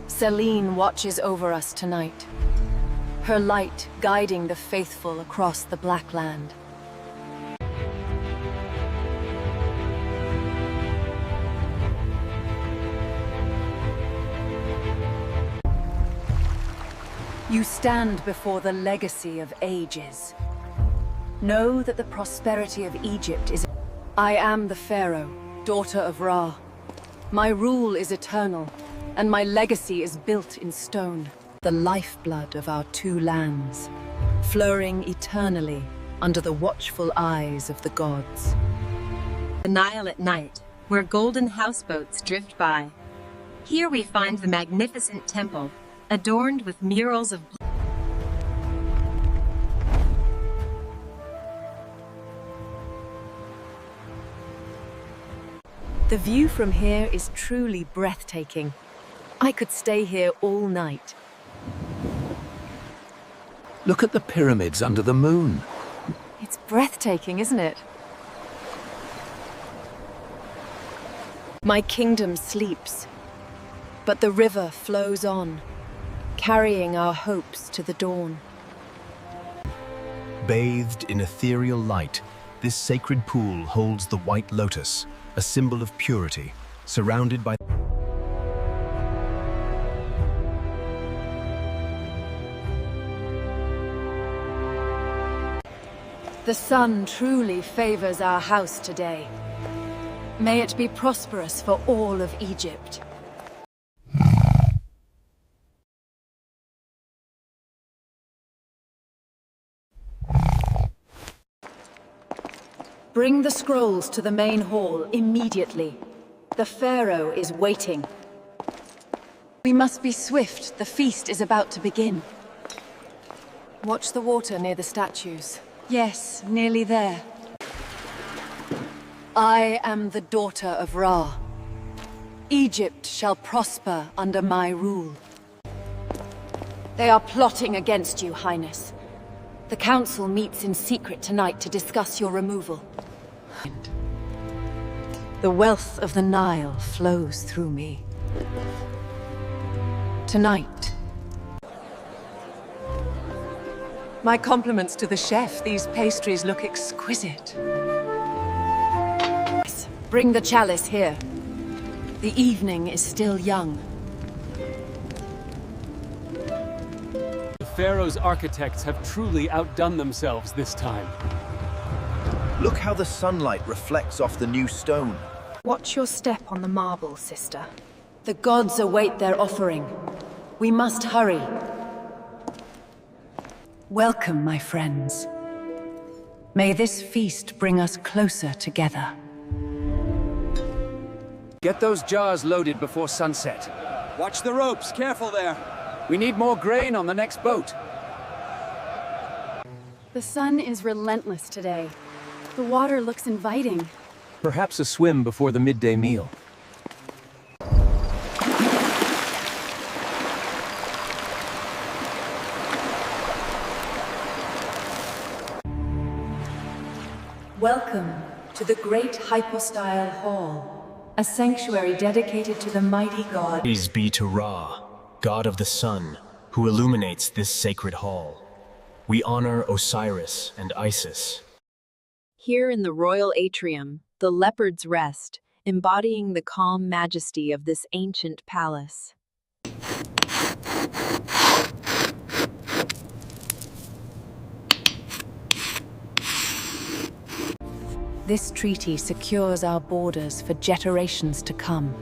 Selene watches over us tonight, her light guiding the faithful across the Black Land. You stand before the legacy of ages. Know that the prosperity of Egypt is... I am the pharaoh, daughter of Ra. My rule is eternal, and my legacy is built in stone. The lifeblood of our two lands, flowing eternally under the watchful eyes of the gods. The Nile at night, where golden houseboats drift by. Here we find the magnificent temple, adorned with murals of The view from here is truly breathtaking. I could stay here all night. Look at the pyramids under the moon. It's breathtaking, isn't it? My kingdom sleeps, but the river flows on, carrying our hopes to the dawn. Bathed in ethereal light, this sacred pool holds the white lotus, a symbol of purity, surrounded by... The sun truly favors our house today. May it be prosperous for all of Egypt. Bring the scrolls to the main hall immediately. The pharaoh is waiting. We must be swift. The feast is about to begin. Watch the water near the statues. Yes, nearly there. I am the daughter of Ra. Egypt shall prosper under my rule. They are plotting against you, Highness. The council meets in secret tonight to discuss your removal. The wealth of the Nile flows through me. Tonight. My compliments to the chef. These pastries look exquisite. Bring the chalice here. The evening is still young. The pharaoh's architects have truly outdone themselves this time. Look how the sunlight reflects off the new stone. Watch your step on the marble, sister. The gods await their offering. We must hurry. Welcome, my friends. May this feast bring us closer together. Get those jars loaded before sunset. Watch the ropes, careful there. We need more grain on the next boat. The sun is relentless today. The water looks inviting. Perhaps a swim before the midday meal. Welcome to the Great Hypostyle Hall, a sanctuary dedicated to the mighty god. Praise be to Ra, god of the sun, who illuminates this sacred hall. We honor Osiris and Isis. Here in the royal atrium, the leopards rest, embodying the calm majesty of this ancient palace. This treaty secures our borders for generations to come.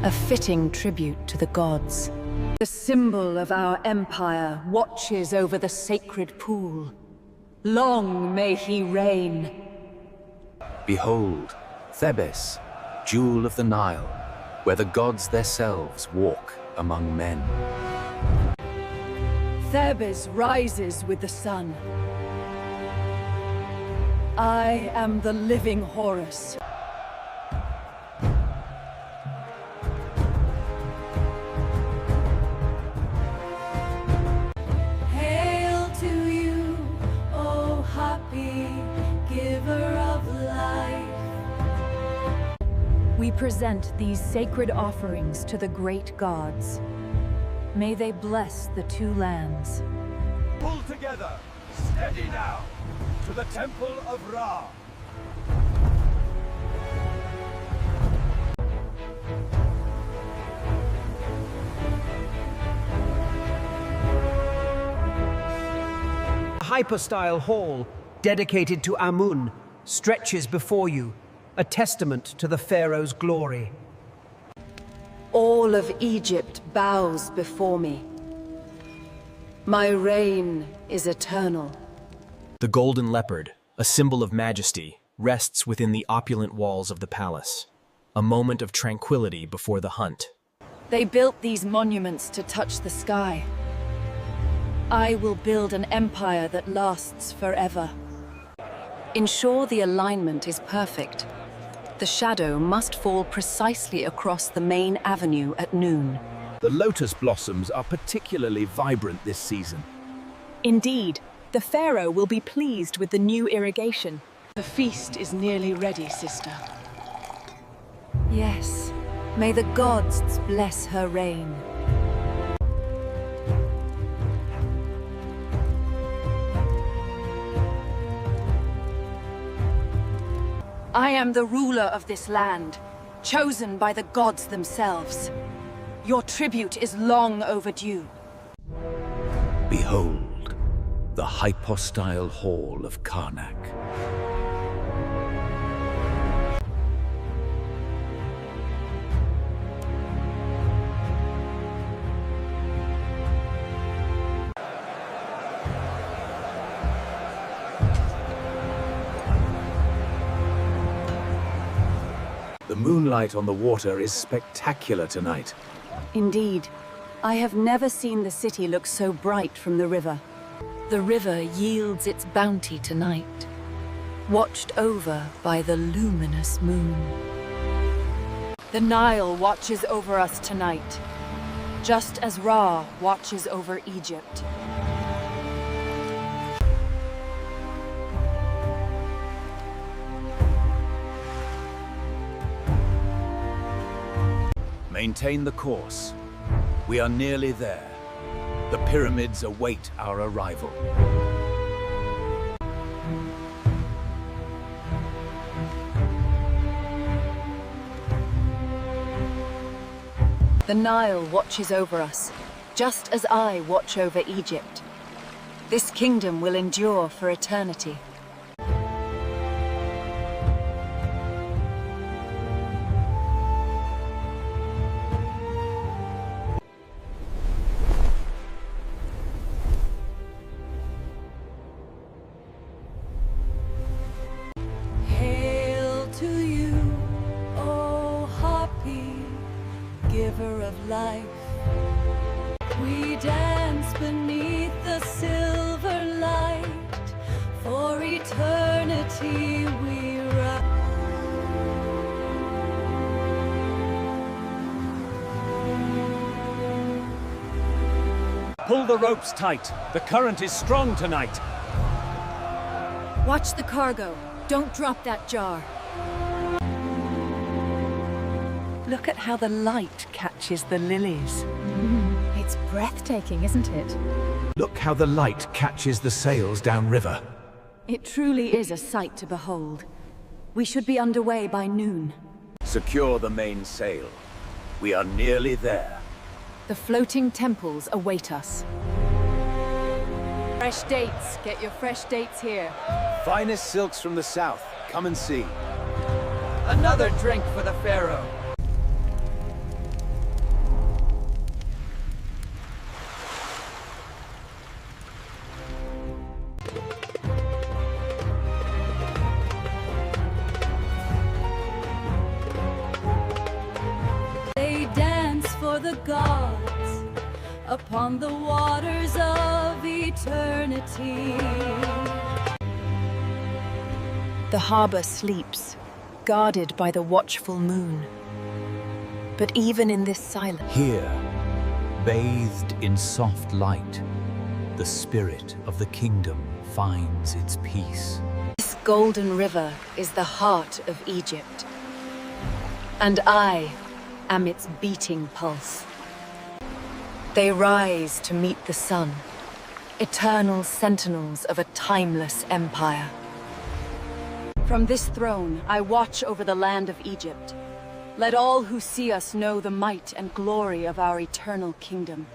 A fitting tribute to the gods. The symbol of our empire watches over the sacred pool. Long may he reign. Behold, Thebes, jewel of the Nile, where the gods themselves walk among men. Thebes rises with the sun. I am the living Horus. Hail to you, O happy giver of life. We present these sacred offerings to the great gods. May they bless the two lands. Pull together! Steady now! To the Temple of Ra! A hypostyle hall dedicated to Amun stretches before you, a testament to the pharaoh's glory. All of Egypt bows before me. My reign is eternal. The golden leopard, a symbol of majesty, rests within the opulent walls of the palace. A moment of tranquility before the hunt. They built these monuments to touch the sky. I will build an empire that lasts forever. Ensure the alignment is perfect. The shadow must fall precisely across the main avenue at noon. The lotus blossoms are particularly vibrant this season. Indeed, the pharaoh will be pleased with the new irrigation. The feast is nearly ready, sister. Yes, may the gods bless her reign. I am the ruler of this land, chosen by the gods themselves. Your tribute is long overdue. Behold, the hypostyle hall of Karnak. The moonlight on the water is spectacular tonight. Indeed, I have never seen the city look so bright from the river. The river yields its bounty tonight, watched over by the luminous moon. The Nile watches over us tonight, just as Ra watches over Egypt. Maintain the course. We are nearly there. The pyramids await our arrival. The Nile watches over us, just as I watch over Egypt. This kingdom will endure for eternity. Giver of life, we dance beneath the silver light. For eternity we rise. Pull the ropes tight. The current is strong tonight. Watch the cargo. Don't drop that jar. Look at how the light catches the lilies. It's breathtaking, isn't it? Look how the light catches the sails downriver. It truly is a sight to behold. We should be underway by noon. Secure the mainsail. We are nearly there. The floating temples await us. Fresh dates. Get your fresh dates here. Finest silks from the south. Come and see. Another drink for the pharaoh. The gods upon the waters of eternity. The harbor sleeps, guarded by the watchful moon. But even in this silence, Here, bathed in soft light, the spirit of the kingdom finds its peace. this golden river is the heart of Egypt. and I am its beating pulse. They rise to meet the sun, eternal sentinels of a timeless empire. From this throne, I watch over the land of Egypt. Let all who see us know the might and glory of our eternal kingdom.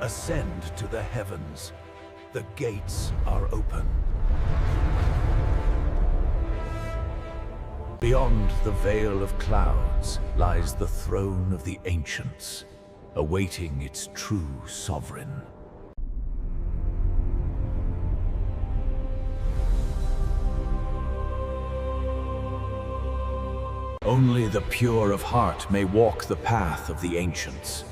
Ascend to the heavens. The gates are open. Beyond the veil of clouds lies the throne of the ancients, awaiting its true sovereign. Only the pure of heart may walk the path of the ancients.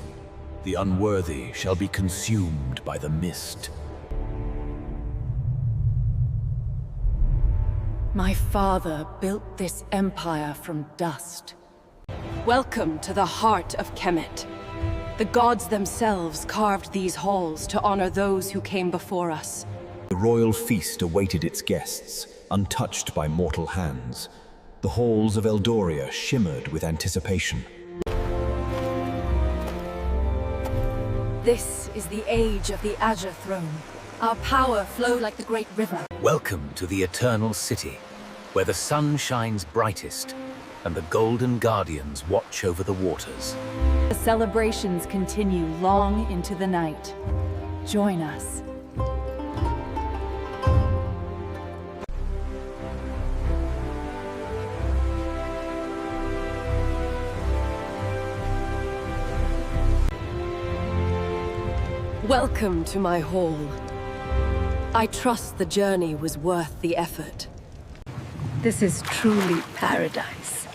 The unworthy shall be consumed by the mist. My father built this empire from dust. Welcome to the heart of Kemet. The gods themselves carved these halls to honor those who came before us. The royal feast awaited its guests, untouched by mortal hands. The halls of Eldoria shimmered with anticipation. This is the age of the Azure Throne. Our power flowed like the great river. Welcome to the Eternal City, where the sun shines brightest and the golden guardians watch over the waters. The celebrations continue long into the night. Join us. Welcome to my hall. I trust the journey was worth the effort. This is truly paradise.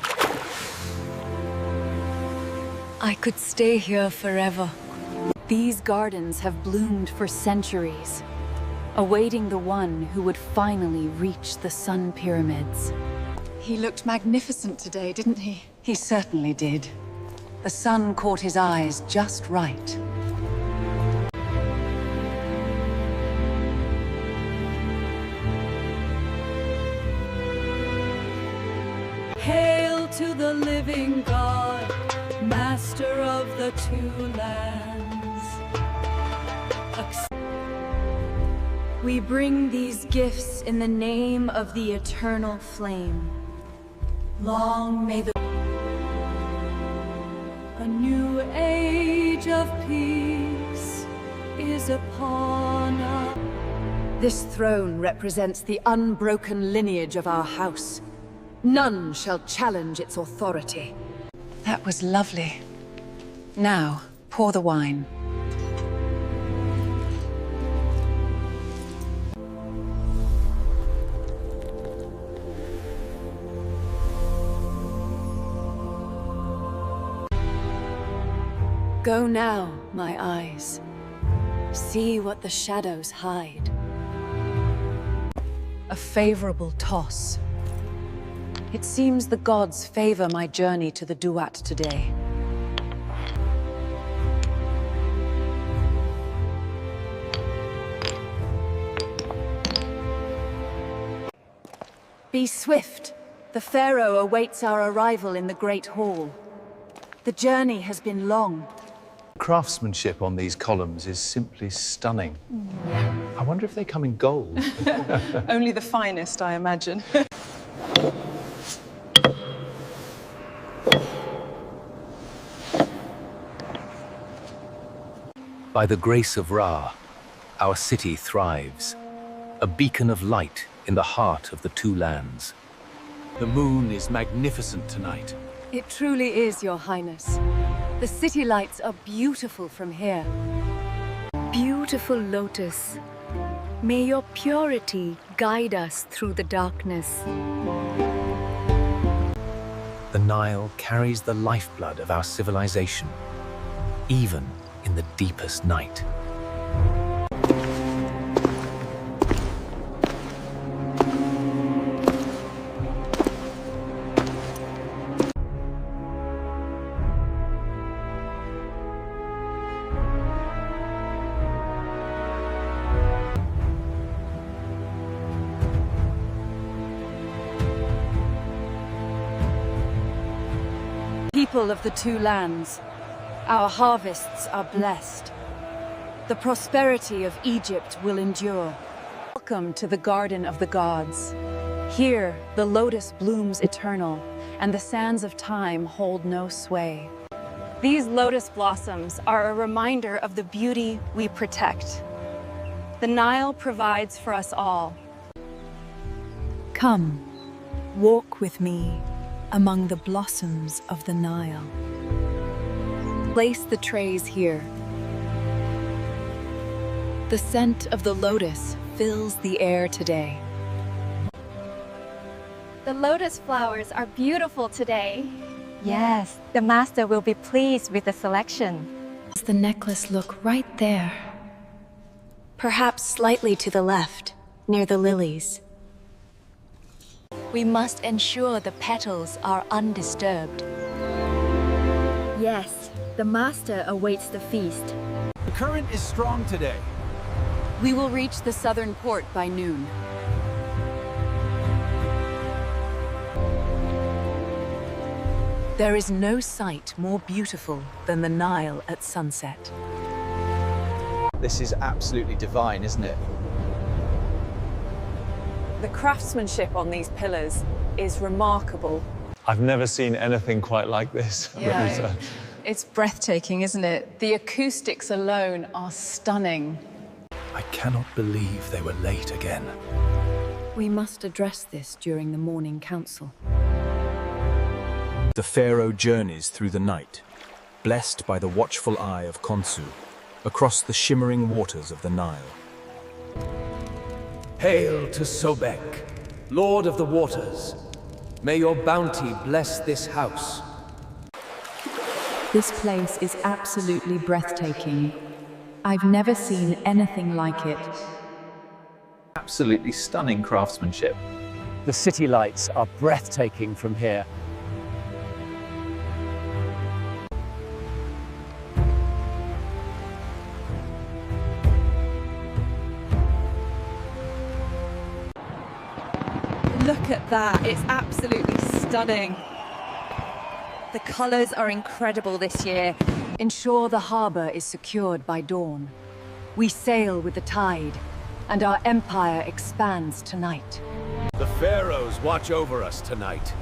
I could stay here forever. These gardens have bloomed for centuries, awaiting the one who would finally reach the sun pyramids. He looked magnificent today, didn't he? He certainly did. The sun caught his eyes just right. Hail to the living God, master of the two lands. We bring these gifts in the name of the eternal flame. Long may the... A new age of peace is upon us. This throne represents the unbroken lineage of our house. None shall challenge its authority. That was lovely. Now, pour the wine. Go now, my eyes. See what the shadows hide. A favorable toss. It seems the gods favor my journey to the Duat today. Be swift. The pharaoh awaits our arrival in the Great Hall. The journey has been long. Craftsmanship on these columns is simply stunning. I wonder if they come in gold. Only the finest, I imagine. By the grace of Ra, our city thrives, a beacon of light in the heart of the two lands. The moon is magnificent tonight. It truly is, Your Highness. The city lights are beautiful from here. Beautiful lotus, may your purity guide us through the darkness. The Nile carries the lifeblood of our civilization, even in the deepest night. people of the two lands, our harvests are blessed. The prosperity of Egypt will endure. Welcome to the Garden of the Gods. Here, the lotus blooms eternal, and the sands of time hold no sway. These lotus blossoms are a reminder of the beauty we protect. The Nile provides for us all. Come, walk with me among the blossoms of the Nile. Place the trays here. The scent of the lotus fills the air today. The lotus flowers are beautiful today. Yes, the master will be pleased with the selection. Does the necklace look right there? Perhaps slightly to the left, near the lilies. We must ensure the petals are undisturbed. Yes, the master awaits the feast. The current is strong today. We will reach the southern port by noon. There is no sight more beautiful than the Nile at sunset. This is absolutely divine, isn't it? The craftsmanship on these pillars is remarkable. I've never seen anything quite like this. Yeah, it's breathtaking, isn't it? The acoustics alone are stunning. I cannot believe they were late again. We must address this during the morning council. The pharaoh journeys through the night, blessed by the watchful eye of Khonsu, across the shimmering waters of the Nile. Hail to Sobek, Lord of the Waters. May your bounty bless this house. This place is absolutely breathtaking. I've never seen anything like it. Absolutely stunning craftsmanship. The city lights are breathtaking from here. Look at that, it's absolutely stunning. The colors are incredible this year. Ensure the harbor is secured by dawn. We sail with the tide, and our empire expands tonight. The pharaohs watch over us tonight.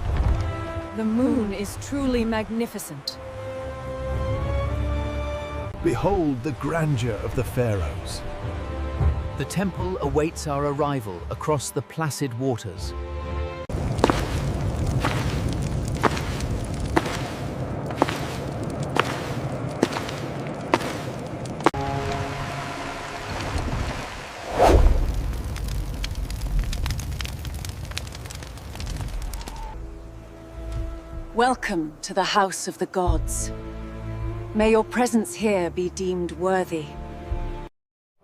The moon is truly magnificent. Behold the grandeur of the pharaohs. The temple awaits our arrival across the placid waters. Welcome to the House of the Gods. May your presence here be deemed worthy.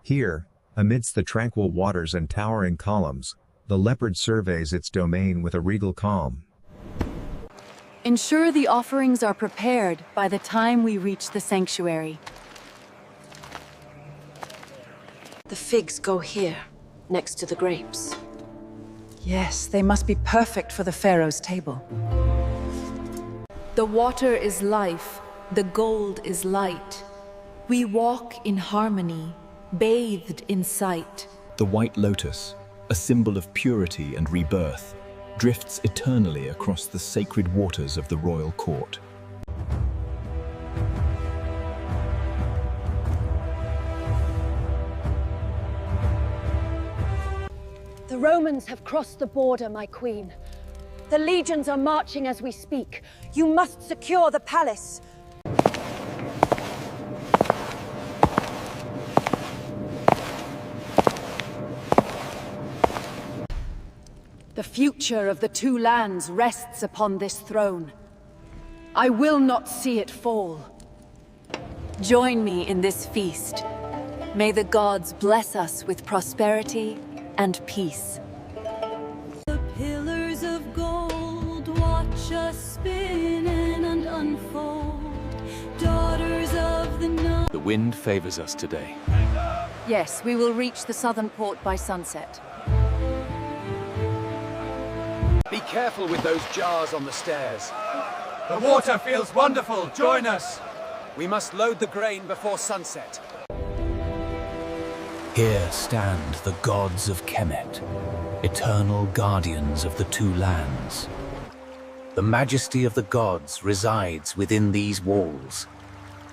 Here, amidst the tranquil waters and towering columns, the leopard surveys its domain with a regal calm. Ensure the offerings are prepared by the time we reach the sanctuary. The figs go here, next to the grapes. Yes, they must be perfect for the pharaoh's table. The water is life, the gold is light. We walk in harmony, bathed in sight. The white lotus, a symbol of purity and rebirth, drifts eternally across the sacred waters of the royal court. The Romans have crossed the border, my queen. The legions are marching as we speak. You must secure the palace. The future of the two lands rests upon this throne. I will not see it fall. Join me in this feast. May the gods bless us with prosperity and peace. The pillars of gold watch us spin and unfold. Daughters of the Nile. The wind favors us today. Yes, we will reach the southern port by sunset. Be careful with those jars on the stairs. The water feels wonderful. Join us. We must load the grain before sunset. Here stand the gods of Kemet, eternal guardians of the two lands. The majesty of the gods resides within these walls.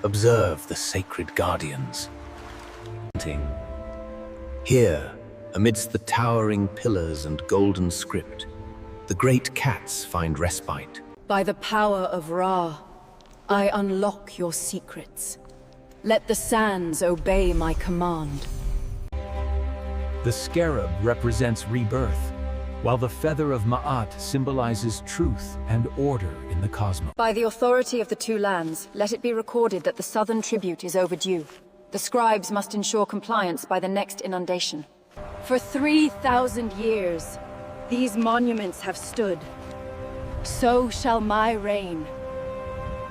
Observe the sacred guardians. Here, amidst the towering pillars and golden script, the great cats find respite. By the power of Ra, I unlock your secrets. Let the sands obey my command. The scarab represents rebirth, while the feather of Ma'at symbolizes truth and order in the cosmos. By the authority of the two lands, let it be recorded that the southern tribute is overdue. The scribes must ensure compliance by the next inundation. For 3,000 years, these monuments have stood. So shall my reign.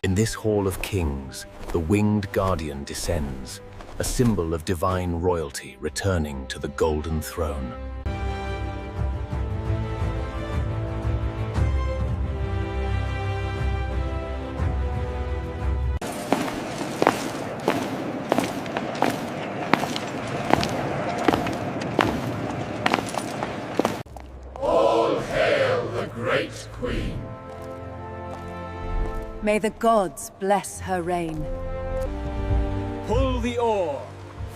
In this hall of kings, the winged guardian descends, a symbol of divine royalty returning to the golden throne. All hail the great queen. May the gods bless her reign. Pull the oar,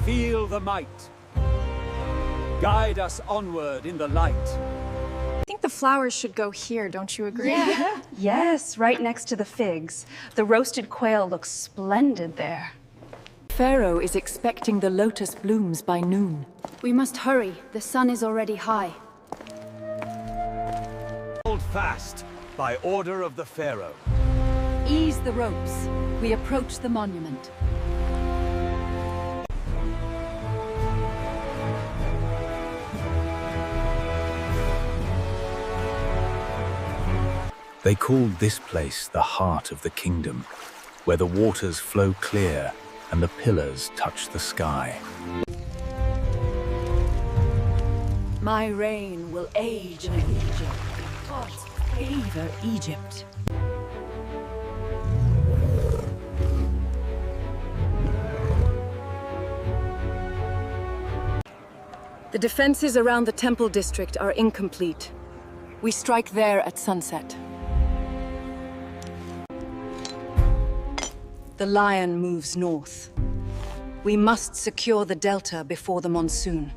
feel the might. Guide us onward in the light. I think the flowers should go here, don't you agree? Yeah. Yes, right next to the figs. The roasted quail looks splendid there. Pharaoh is expecting the lotus blooms by noon. We must hurry. The sun is already high. Hold fast, by order of the pharaoh. Ease the ropes. We approach the monument. They called this place the heart of the kingdom, where the waters flow clear and the pillars touch the sky. My reign will age in Egypt. Gods favor Egypt. The defenses around the temple district are incomplete. We strike there at sunset. The lion moves north. We must secure the delta before the monsoon.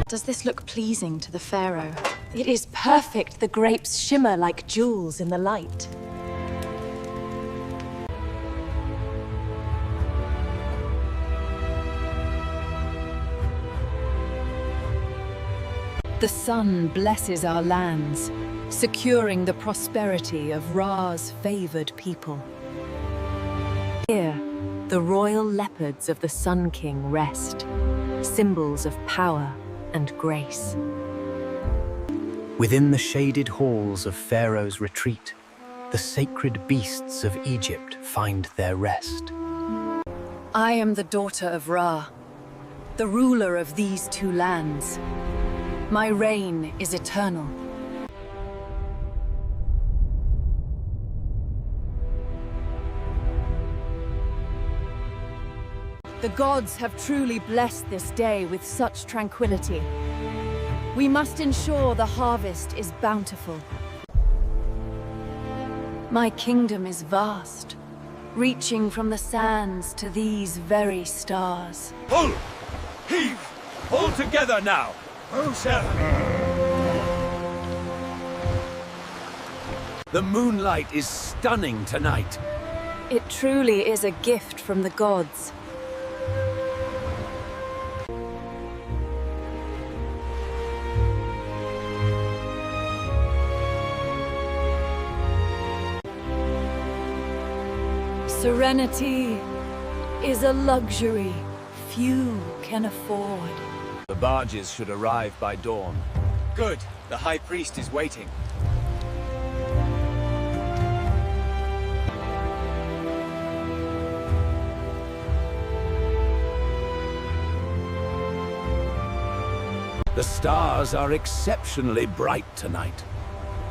Does this look pleasing to the pharaoh? It is perfect. The grapes shimmer like jewels in the light. The sun blesses our lands, securing the prosperity of Ra's favored people. Here, the royal leopards of the Sun King rest, symbols of power and grace. Within the shaded halls of Pharaoh's retreat, the sacred beasts of Egypt find their rest. I am the daughter of Ra, the ruler of these two lands. My reign is eternal. The gods have truly blessed this day with such tranquility. We must ensure the harvest is bountiful. My kingdom is vast, reaching from the sands to these very stars. Pull! Heave! Pull together now! The moonlight is stunning tonight. It truly is a gift from the gods. Serenity is a luxury few can afford. The barges should arrive by dawn. Good. The High Priest is waiting. The stars are exceptionally bright tonight.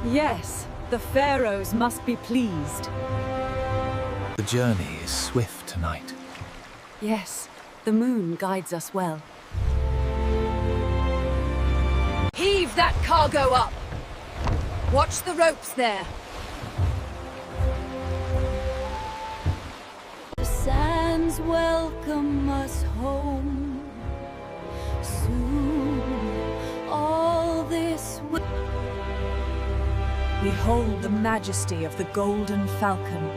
Yes, the pharaohs must be pleased. The journey is swift tonight. Yes, the moon guides us well. Heave that cargo up! Watch the ropes there. The sands welcome us home. Soon, all this will... Behold the majesty of the golden falcon,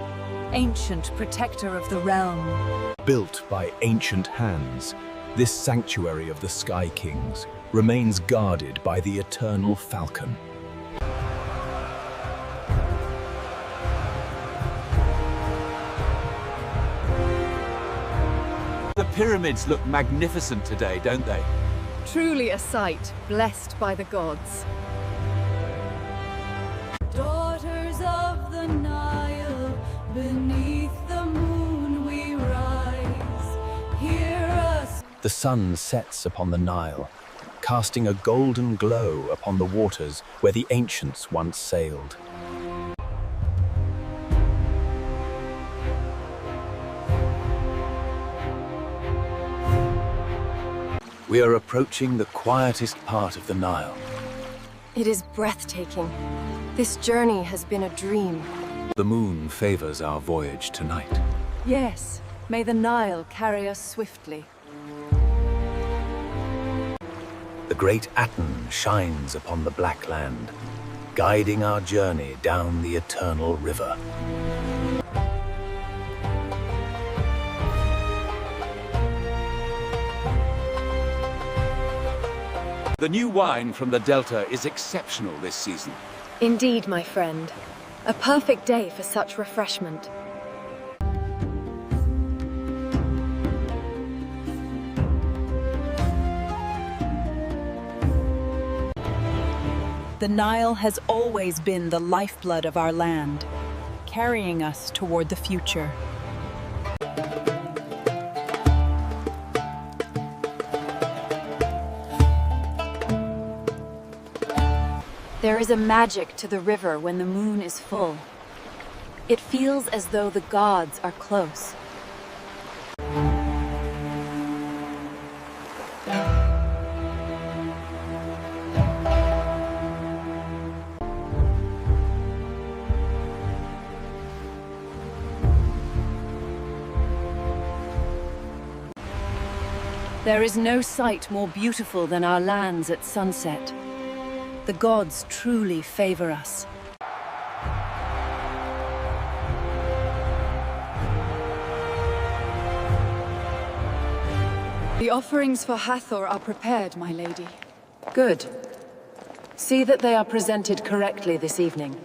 ancient protector of the realm. Built by ancient hands, this sanctuary of the Sky Kings remains guarded by the eternal falcon. The pyramids look magnificent today, don't they? Truly a sight blessed by the gods. daughters of the Nile, beneath the moon we rise. Hear us. The sun sets upon the Nile, casting a golden glow upon the waters where the ancients once sailed. We are approaching the quietest part of the Nile. It is breathtaking. This journey has been a dream. The moon favors our voyage tonight. Yes, may the Nile carry us swiftly. The great Aten shines upon the black land, guiding our journey down the eternal river. The new wine from the Delta is exceptional this season. Indeed, my friend. A perfect day for such refreshment. The Nile has always been the lifeblood of our land, carrying us toward the future. There is a magic to the river when the moon is full. It feels as though the gods are close. There is no sight more beautiful than our lands at sunset. The gods truly favor us. The offerings for Hathor are prepared, my lady. Good. See that they are presented correctly this evening.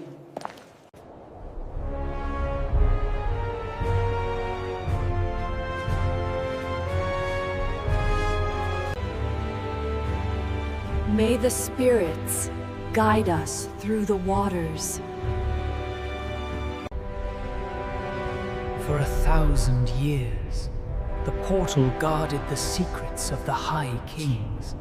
May the spirits guide us through the waters. For 1,000 years, the portal guarded the secrets of the High Kings.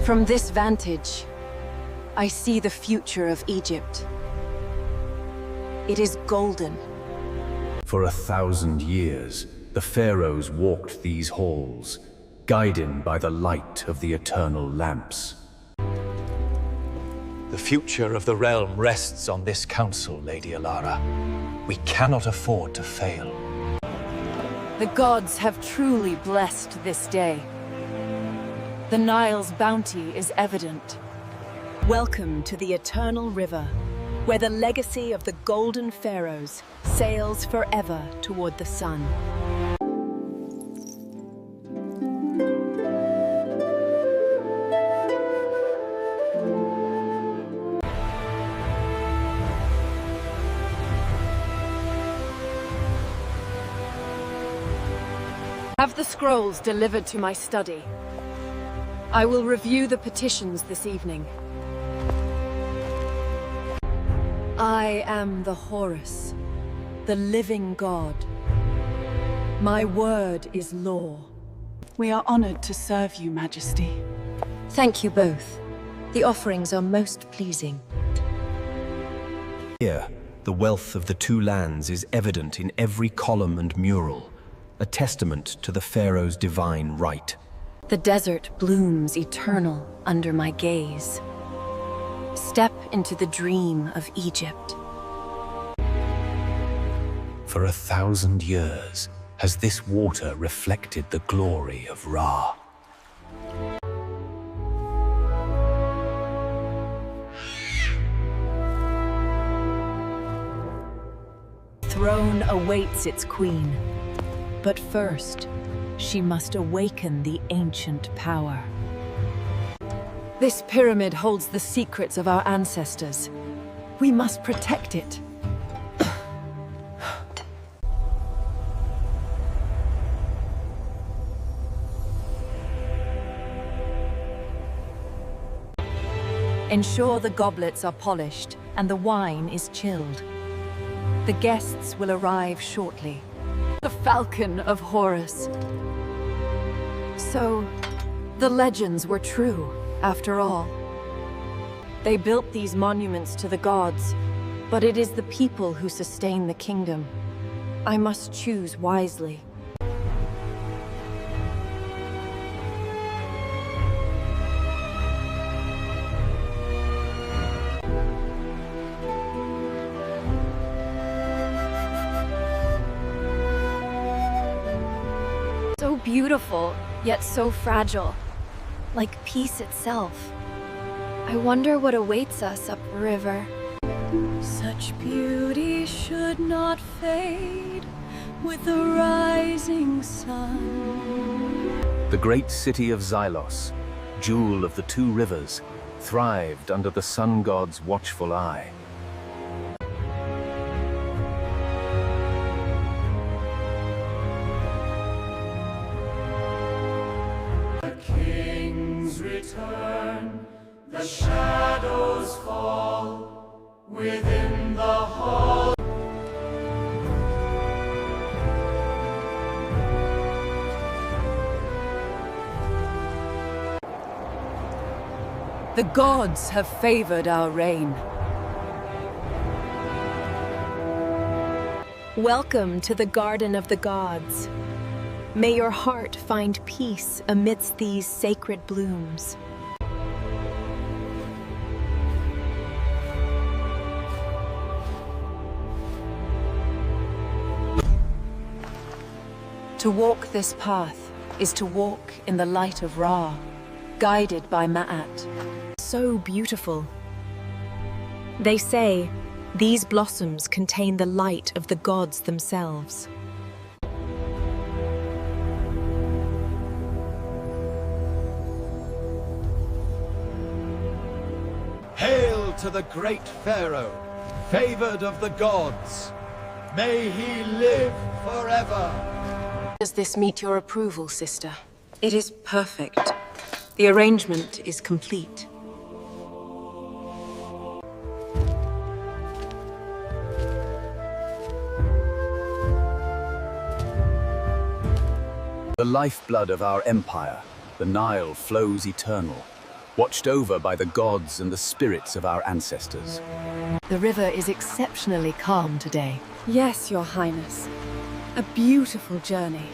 From this vantage, I see the future of Egypt. It is golden. For 1,000 years, the pharaohs walked these halls, guided by the light of the eternal lamps. The future of the realm rests on this council, Lady Alara. We cannot afford to fail. The gods have truly blessed this day. The Nile's bounty is evident. Welcome to the Eternal River, where the legacy of the Golden Pharaohs sails forever toward the sun. Have the scrolls delivered to my study. I will review the petitions this evening. I am the Horus, the living god. My word is law. We are honored to serve you, Majesty. Thank you both. The offerings are most pleasing. Here, the wealth of the two lands is evident in every column and mural, a testament to the pharaoh's divine right. The desert blooms eternal under my gaze. Step into the dream of Egypt. For 1,000 years has this water reflected the glory of Ra. Throne awaits its queen. But first, she must awaken the ancient power. This pyramid holds the secrets of our ancestors. We must protect it. Ensure the goblets are polished and the wine is chilled. The guests will arrive shortly. The falcon of Horus. So, the legends were true, after all. They built these monuments to the gods, but it is the people who sustain the kingdom. I must choose wisely. So beautiful, yet so fragile. Like peace itself. I wonder what awaits us upriver. Such beauty should not fade with the rising sun. The great city of Xylos, jewel of the two rivers, thrived under the sun god's watchful eye. Return, the shadows fall within the hall. The gods have favored our reign. Welcome to the Garden of the Gods. May your heart find peace amidst these sacred blooms. To walk this path is to walk in the light of Ra, guided by Ma'at. So beautiful. They say these blossoms contain the light of the gods themselves. Hail to the great pharaoh, favored of the gods. May he live forever. Does this meet your approval, sister? It is perfect. The arrangement is complete. The lifeblood of our empire, the Nile, flows eternal, watched over by the gods and the spirits of our ancestors. The river is exceptionally calm today. Yes, Your Highness. A beautiful journey.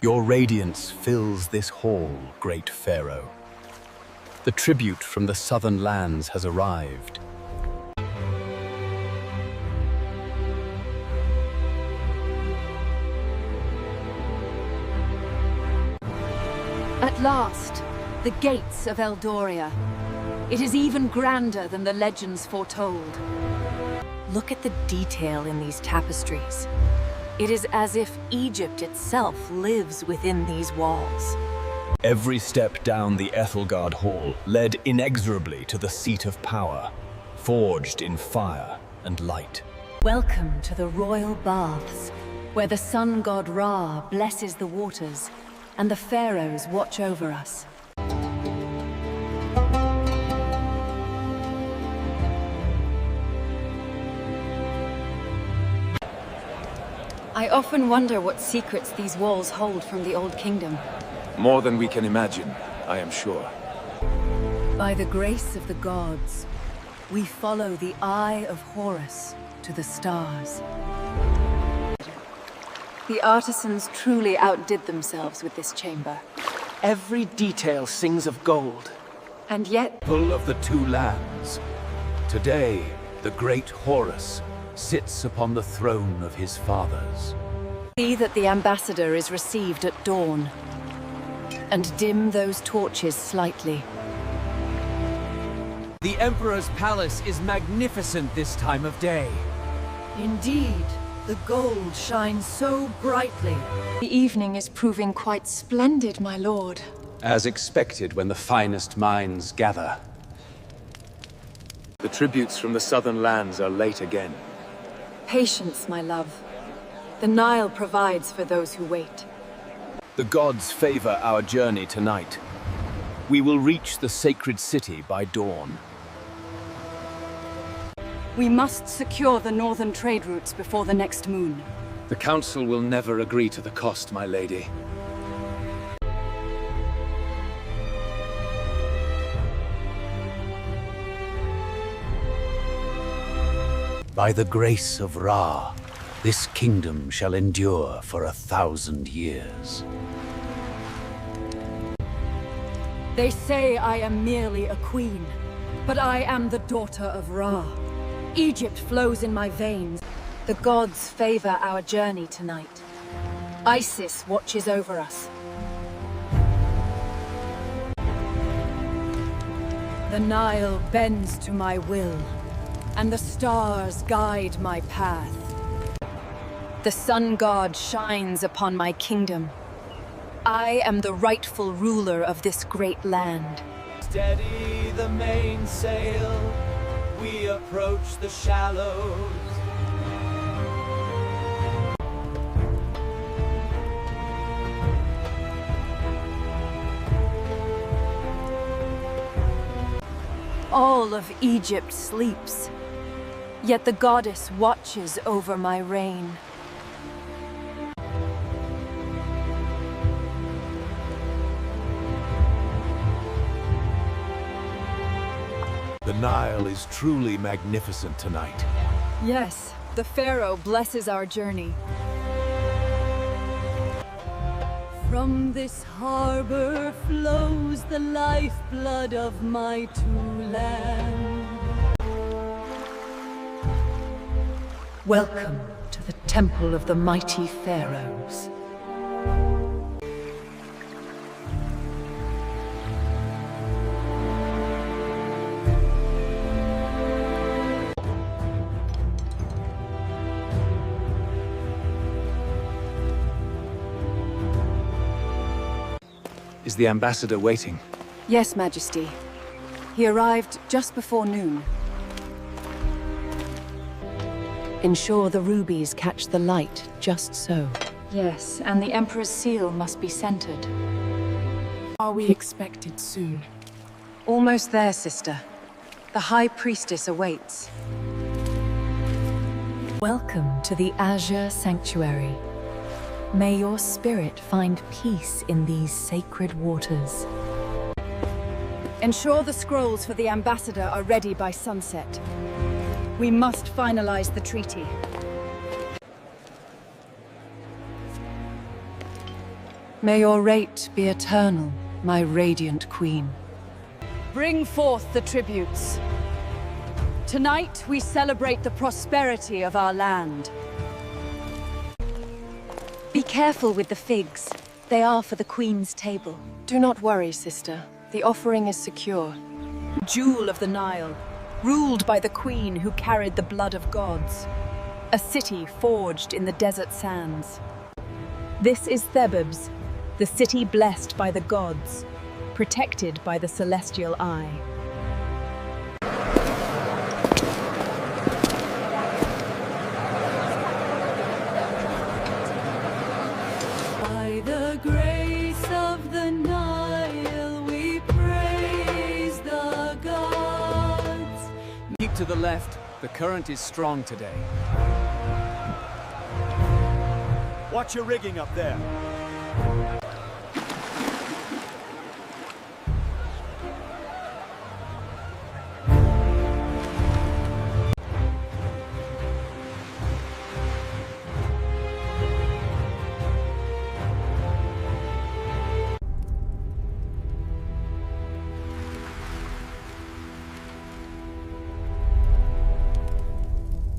Your radiance fills this hall, great pharaoh. The tribute from the southern lands has arrived. At last, the gates of Eldoria. It is even grander than the legends foretold. Look at the detail in these tapestries. It is as if Egypt itself lives within these walls. Every step down the Ethelgard Hall led inexorably to the seat of power, forged in fire and light. Welcome to the royal baths, where the sun god Ra blesses the waters, and the pharaohs watch over us. I often wonder what secrets these walls hold from the Old Kingdom. More than we can imagine, I am sure. By the grace of the gods, we follow the eye of Horus to the stars. The artisans truly outdid themselves with this chamber. Every detail sings of gold. And yet, Full of the two lands. Today, the great Horus sits upon the throne of his fathers. see that the ambassador is received at dawn, and dim those torches slightly. The Emperor's palace is magnificent this time of day. Indeed, the gold shines so brightly. The evening is proving quite splendid, my lord. As expected when the finest minds gather. The tributes from the southern lands are late again. Patience, my love. The Nile provides for those who wait. The gods favor our journey tonight. We will reach the sacred city by dawn. We must secure the northern trade routes before the next moon. The council will never agree to the cost, my lady. By the grace of Ra, this kingdom shall endure for 1,000 years. They say I am merely a queen, but I am the daughter of Ra. Egypt flows in my veins. The gods favor our journey tonight. Isis watches over us. The Nile bends to my will, and the stars guide my path. The sun god shines upon my kingdom. I am the rightful ruler of this great land. Steady the mainsail, we approach the shallows. All of Egypt sleeps, yet the goddess watches over my reign. The Nile is truly magnificent tonight. Yes, the pharaoh blesses our journey. From this harbor flows the lifeblood of my two lands. Welcome to the temple of the mighty pharaohs. Is the ambassador waiting? Yes, Majesty. He arrived just before noon. Ensure the rubies catch the light just so. Yes, and the Emperor's seal must be centered. Are we expected soon? Almost there, sister. The High Priestess awaits. Welcome to the Azure Sanctuary. May your spirit find peace in these sacred waters. Ensure the scrolls for the ambassador are ready by sunset. We must finalize the treaty. May your rate be eternal, my radiant queen. Bring forth the tributes. Tonight we celebrate the prosperity of our land. Be careful with the figs. They are for the Queen's table. Do not worry, sister. The offering is secure. Jewel of the Nile, ruled by the Queen who carried the blood of gods. a city forged in the desert sands. This is Thebes, the city blessed by the gods, protected by the celestial eye. By the grace of the Nile, we praise the gods. Keep to the left. The current is strong today. Watch your rigging up there.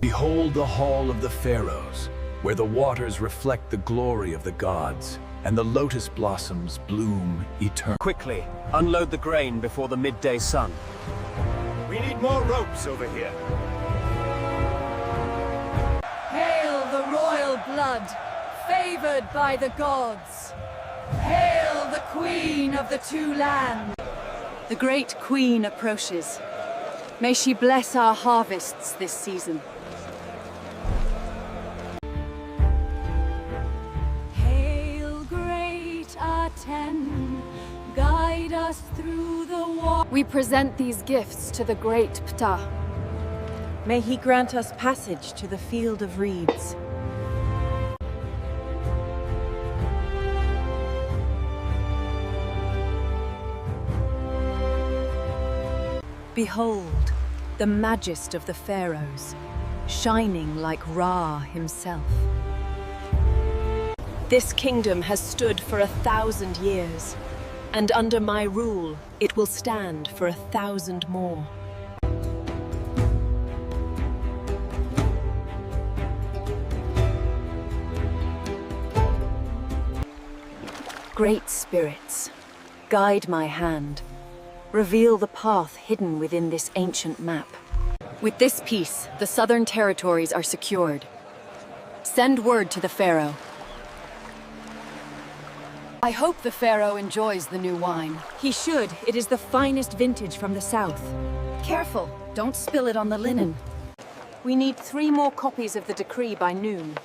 Behold the hall of the pharaohs, where the waters reflect the glory of the gods, and the lotus blossoms bloom eternally. Quickly, unload the grain before the midday sun. We need more ropes over here. Hail the royal blood, favored by the gods. Hail the queen of the two lands. The great queen approaches. May she bless our harvests this season. Hail great Aten, guide us through the water. We present these gifts to the great Ptah. May he grant us passage to the field of reeds. Behold, the majesty of the pharaohs, shining like Ra himself. This kingdom has stood for 1,000 years, and under my rule, it will stand for 1,000 more. Great spirits, guide my hand. Reveal the path hidden within this ancient map. With this peace, the southern territories are secured. Send word to the pharaoh. I hope the pharaoh enjoys the new wine. He should. It is the finest vintage from the south. Careful, don't spill it on the linen. We need 3 more copies of the decree by noon.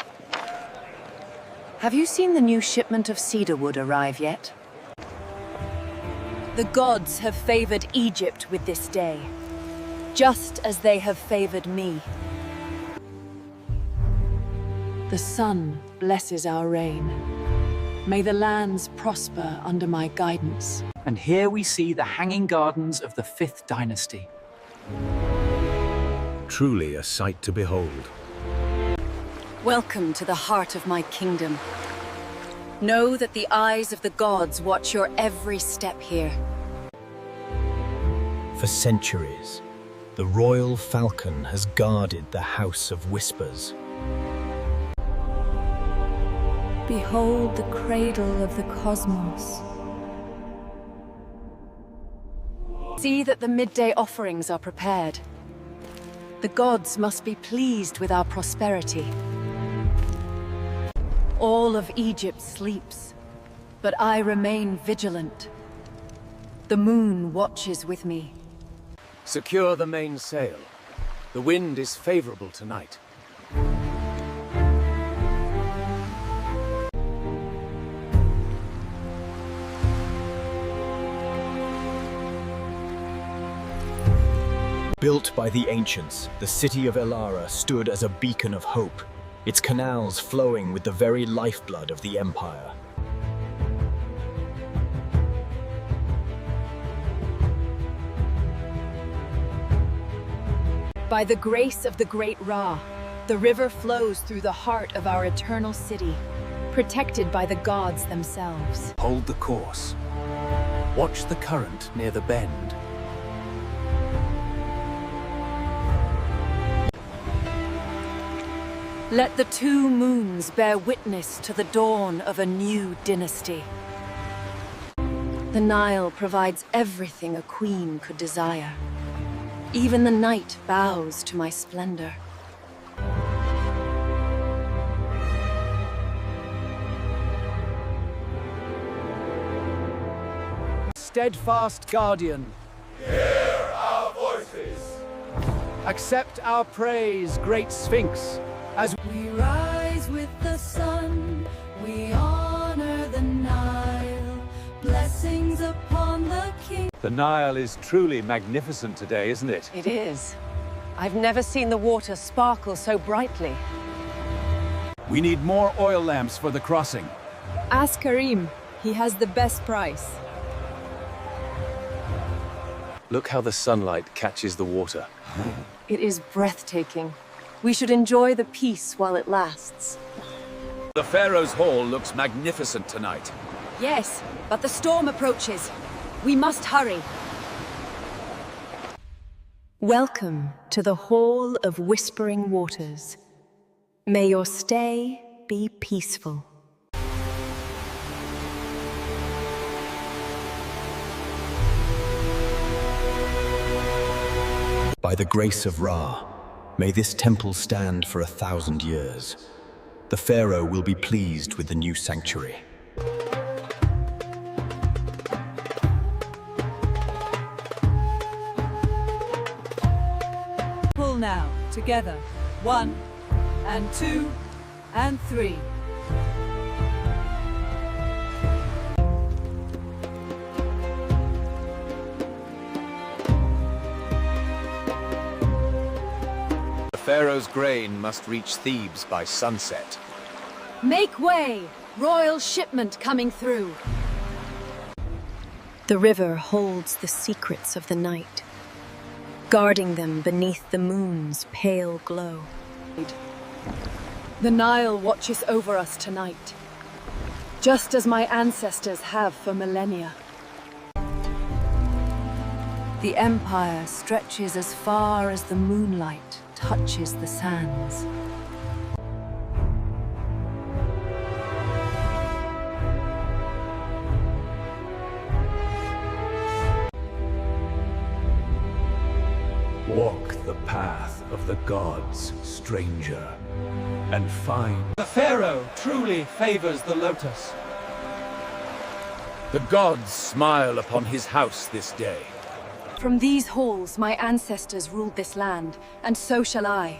Have you seen the new shipment of cedar wood arrive yet? The gods have favored Egypt with this day, just as they have favored me. The sun blesses our reign. May the lands prosper under my guidance. And here we see the hanging gardens of the 5th dynasty. Truly a sight to behold. Welcome to the heart of my kingdom. Know that the eyes of the gods watch your every step here. For centuries, the royal falcon has guarded the House of Whispers. Behold the cradle of the cosmos. See that the midday offerings are prepared. The gods must be pleased with our prosperity. All of Egypt sleeps, but I remain vigilant. The moon watches with me. Secure the mainsail. The wind is favorable tonight. Built by the ancients, the city of Elara stood as a beacon of hope, its canals flowing with the very lifeblood of the empire. By the grace of the great Ra, the river flows through the heart of our eternal city, protected by the gods themselves. Hold the course. Watch the current near the bend. Let the 2 moons bear witness to the dawn of a new dynasty. The Nile provides everything a queen could desire. Even the night bows to my splendor. steadfast guardian. Hear our voices. Accept our praise, great Sphinx, as We rise with the sun, we honor the Nile. Blessings upon the king. The Nile is truly magnificent today, isn't it? It is. I've never seen the water sparkle so brightly. we need more oil lamps for the crossing. Ask Karim. He has the best price. Look how the sunlight catches the water. It is breathtaking. We should enjoy the peace while it lasts. The Pharaoh's Hall looks magnificent tonight. Yes, but the storm approaches. We must hurry. Welcome to the Hall of Whispering Waters. May your stay be peaceful. By the grace of Ra, may this temple stand for 1,000 years. The pharaoh will be pleased with the new sanctuary. Pull now, together. 1, and 2, and 3. The Pharaoh's grain must reach Thebes by sunset. Make way! Royal shipment coming through. The river holds the secrets of the night, guarding them beneath the moon's pale glow. The Nile watches over us tonight, just as my ancestors have for millennia. The empire stretches as far as the moonlight touches the sands. Walk the path of the gods, stranger, and find The pharaoh truly favors the lotus. the gods smile upon his house this day. From these halls, my ancestors ruled this land, and so shall I.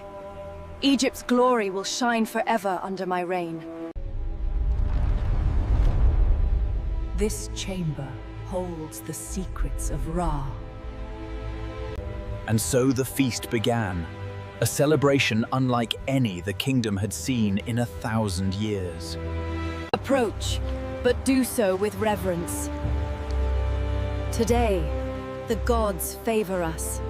Egypt's glory will shine forever under my reign. This chamber holds the secrets of Ra. And so the feast began, a celebration unlike any the kingdom had seen in 1,000 years. Approach, but do so with reverence. Today, the gods favor us.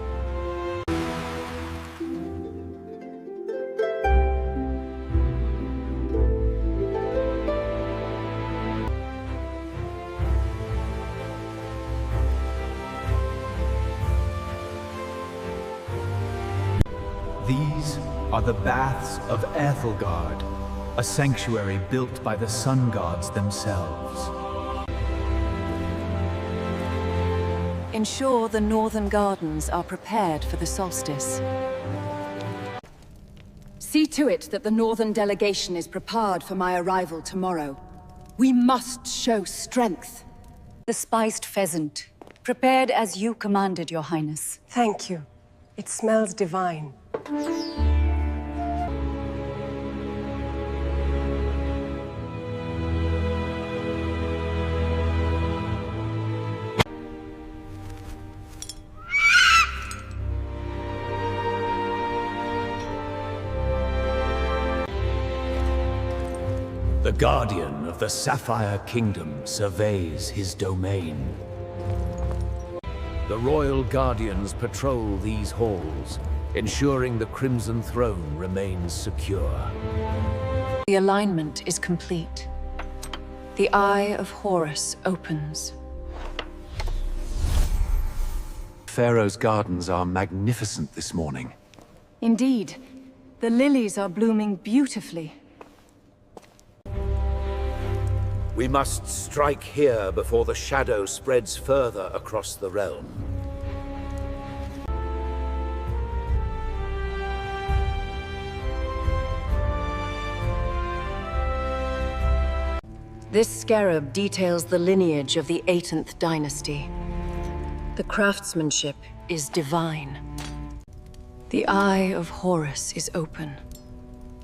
These are the baths of Ethelgard, a sanctuary built by the sun gods themselves. Ensure the northern gardens are prepared for the solstice. See to it that the northern delegation is prepared for my arrival tomorrow. We must show strength. The spiced pheasant, prepared as you commanded, Your Highness. Thank you. It smells divine. The guardian of the Sapphire Kingdom surveys his domain. The royal guardians patrol these halls, ensuring the Crimson Throne remains secure. The alignment is complete. The Eye of Horus opens. Pharaoh's gardens are magnificent this morning. Indeed, the lilies are blooming beautifully. We must strike here before the shadow spreads further across the realm. This scarab details the lineage of the 18th dynasty. The craftsmanship is divine. The eye of Horus is open.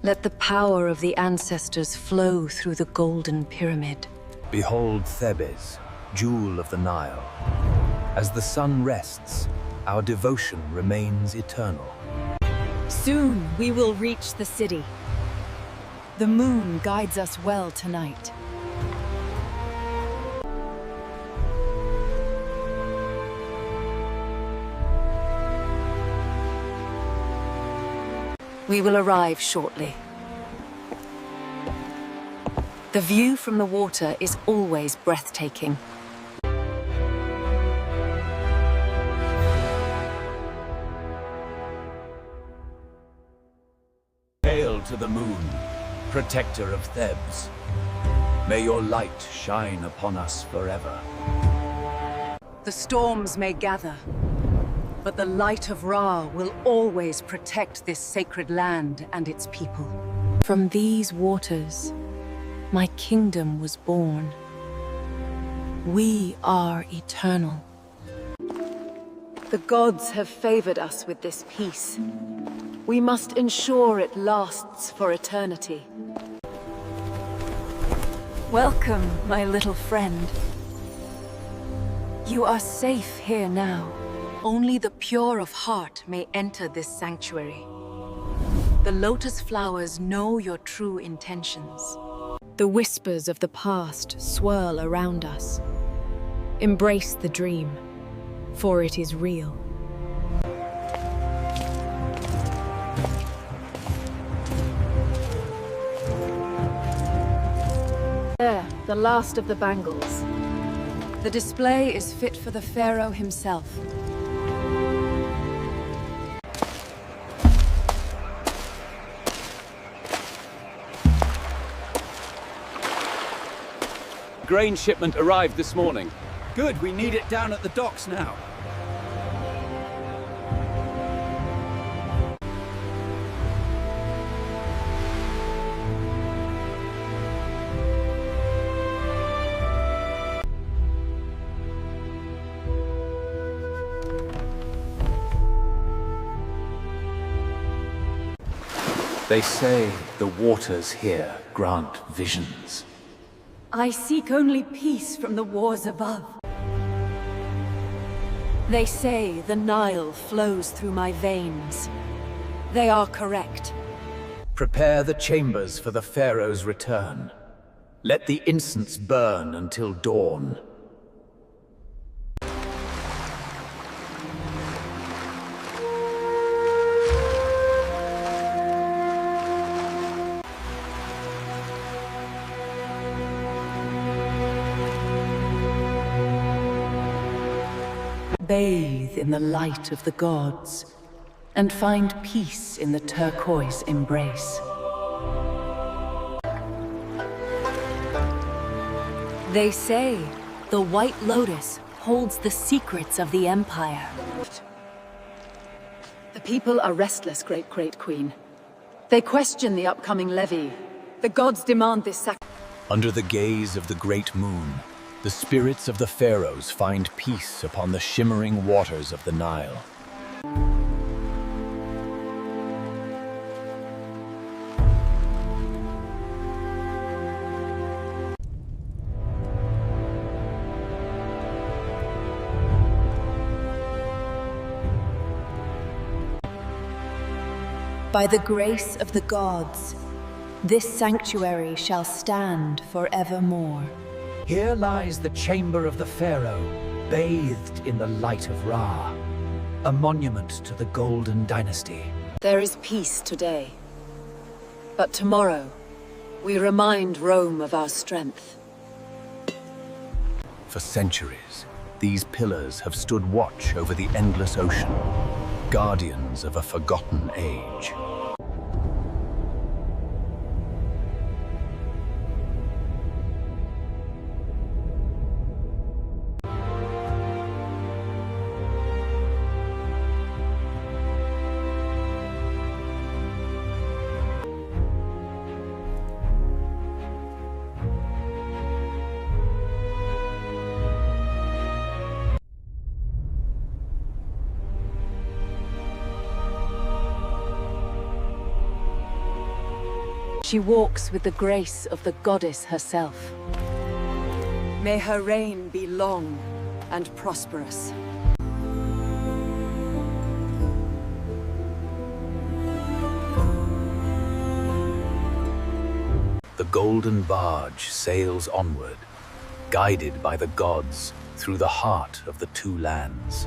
Let the power of the ancestors flow through the golden pyramid. Behold Thebes, jewel of the Nile. As the sun rests, our devotion remains eternal. Soon we will reach the city. The moon guides us well tonight. We will arrive shortly. The view from the water is always breathtaking. Hail to the moon, protector of Thebes. May your light shine upon us forever. The storms may gather, but the light of Ra will always protect this sacred land and its people. From these waters, my kingdom was born. We are eternal. The gods have favored us with this peace. We must ensure it lasts for eternity. Welcome, my little friend. You are safe here now. Only the pure of heart may enter this sanctuary. The lotus flowers know your true intentions. The whispers of the past swirl around us. Embrace the dream, for it is real. There, the last of the bangles. The display is fit for the pharaoh himself. Grain shipment arrived this morning. Good, we need it down at the docks now. They say the waters here grant visions. I seek only peace from the wars above. They say the Nile flows through my veins. They are correct. Prepare the chambers for the pharaoh's return. Let the incense burn until dawn. Bathe in the light of the gods, and find peace in the turquoise embrace. They say the White Lotus holds the secrets of the Empire. The people are restless, great Queen. They question the upcoming levy. The gods demand this sacrifice. Under the gaze of the great moon, the spirits of the pharaohs find peace upon the shimmering waters of the Nile. By the grace of the gods, this sanctuary shall stand forevermore. Here lies the chamber of the pharaoh, bathed in the light of Ra, a monument to the Golden Dynasty. There is peace today, but tomorrow we remind Rome of our strength. For centuries, these pillars have stood watch over the endless ocean, guardians of a forgotten age. She walks with the grace of the goddess herself. May her reign be long and prosperous. The golden barge sails onward, guided by the gods through the heart of the two lands.